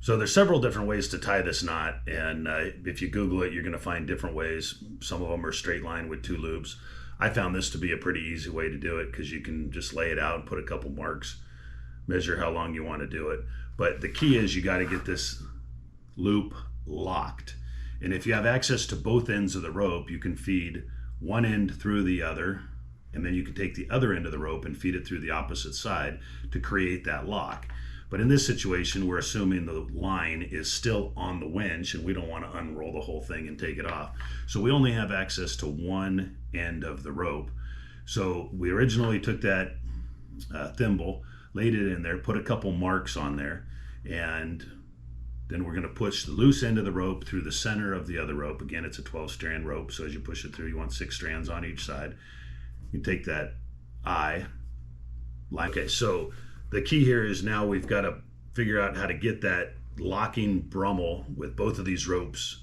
So there's several different ways to tie this knot, and if you Google it, you're going to find different ways. Some of them are straight line with 2 loops. I found this to be a pretty easy way to do it because you can just lay it out and put a couple marks, measure how long you want to do it. But the key is you got to get this loop locked. And if you have access to both ends of the rope, you can feed one end through the other, and then you can take the other end of the rope and feed it through the opposite side to create that lock. But in this situation, we're assuming the line is still on the winch, and we don't want to unroll the whole thing and take it off. So we only have access to one end of the rope. So we originally took that thimble, laid it in there, put a couple marks on there, and then we're going to push the loose end of the rope through the center of the other rope. Again, it's a 12-strand rope, so as you push it through, you want 6 strands on each side. You take that eye line. Okay, so the key here is now we've got to figure out how to get that locking Brummel with both of these ropes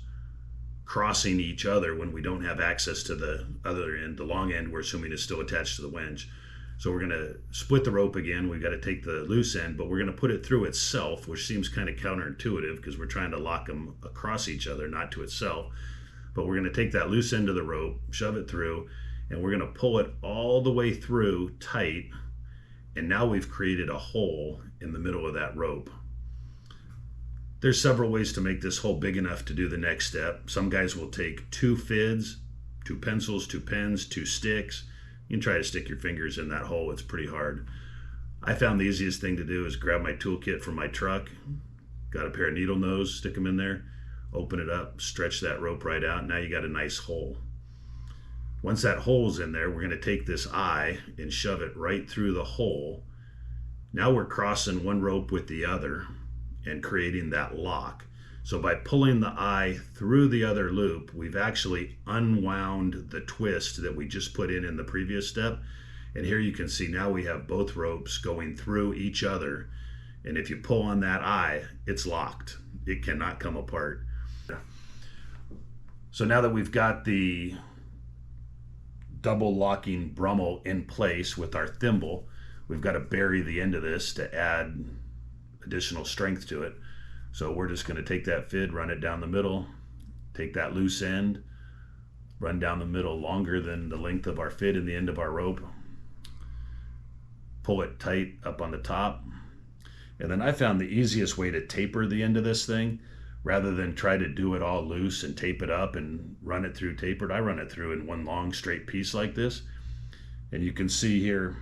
crossing each other when we don't have access to the other end. The long end, we're assuming, is still attached to the winch. So we're going to split the rope again. We've got to take the loose end, but we're going to put it through itself, which seems kind of counterintuitive because we're trying to lock them across each other, not to itself. But we're going to take that loose end of the rope, shove it through, and we're going to pull it all the way through tight. And now we've created a hole in the middle of that rope. There's several ways to make this hole big enough to do the next step. Some guys will take 2 fids, 2 pencils, 2 pens, 2 sticks. You can try to stick your fingers in that hole. It's pretty hard. I found the easiest thing to do is grab my toolkit from my truck, got a pair of needle nose, stick them in there, open it up, stretch that rope right out. Now you got a nice hole. Once that hole's in there, we're going to take this eye and shove it right through the hole. Now we're crossing one rope with the other and creating that lock. So by pulling the eye through the other loop, we've actually unwound the twist that we just put in the previous step. And here you can see now we have both ropes going through each other. And if you pull on that eye, it's locked. It cannot come apart. So now that we've got the double locking Brummel in place with our thimble, we've got to bury the end of this to add additional strength to it. So we're just going to take that fid, run it down the middle, take that loose end, run down the middle longer than the length of our fid and the end of our rope, pull it tight up on the top. And then I found the easiest way to taper the end of this thing, rather than try to do it all loose and tape it up and run it through tapered, I run it through in one long straight piece like this. And you can see here,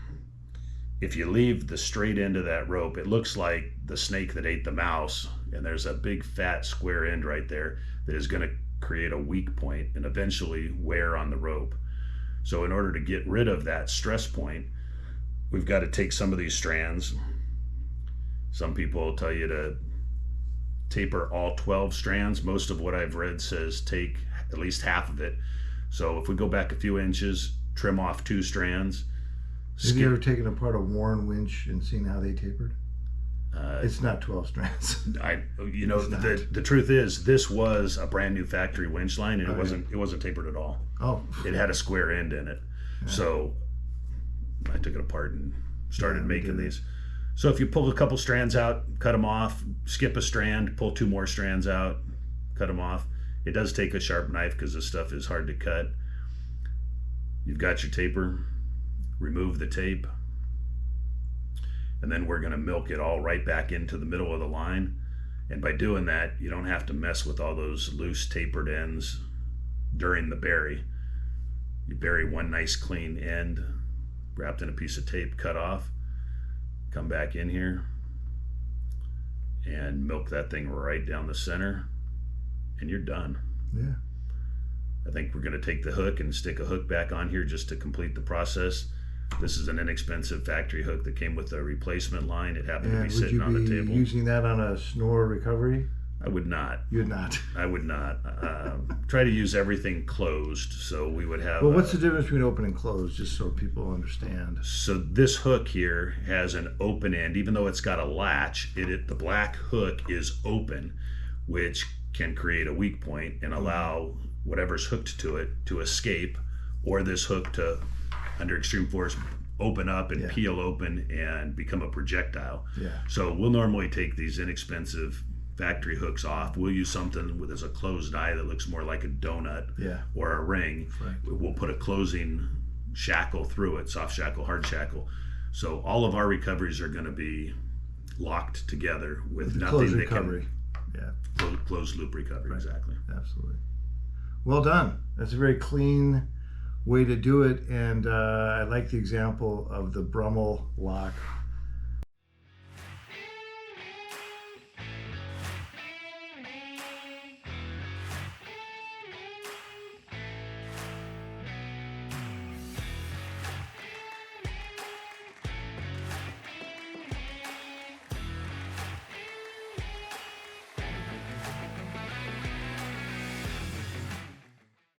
if you leave the straight end of that rope, it looks like the snake that ate the mouse, and there's a big fat square end right there that is going to create a weak point and eventually wear on the rope. So in order to get rid of that stress point, we've got to take some of these strands. Some people will tell you to taper all 12 strands. Most of what I've read says take at least half of it. So if we go back a few inches, trim off 2 strands. Have you ever taken apart a worn winch and seen how they tapered? It's not 12 strands. The truth is, this was a brand new factory winch line, and it wasn't tapered at all. Oh, it had a square end in it. Yeah. So I took it apart and started making these. So if you pull a couple strands out, cut them off, skip a strand, pull 2 more strands out, cut them off. It does take a sharp knife because this stuff is hard to cut. You've got your taper. Remove the tape, and then we're going to milk it all right back into the middle of the line. And by doing that, you don't have to mess with all those loose tapered ends during the bury. You bury one nice clean end wrapped in a piece of tape, cut off, come back in here and milk that thing right down the center, and you're done. Yeah. I think we're going to take the hook and stick a hook back on here just to complete the process. This is an inexpensive factory hook that came with a replacement line. It happened to be sitting on the table. Would you be using that on a SNORR recovery? I would not. You would not? I would not. Try to use everything closed, so we would have... Well, what's the difference between open and closed, just so people understand? So this hook here has an open end. Even though it's got a latch, the black hook is open, which can create a weak point and allow whatever's hooked to it to escape, or this hook to, under extreme force, open up and peel open and become a projectile. Yeah. So we'll normally take these inexpensive factory hooks off. We'll use something with as a closed eye that looks more like a donut or a ring. Right. We'll put a closing shackle through it, soft shackle, hard shackle. So all of our recoveries are going to be locked together with nothing closed that recovery. Closed loop recovery. Right. Exactly. Absolutely. Well done. That's a very clean way to do it, and I like the example of the Brummell lock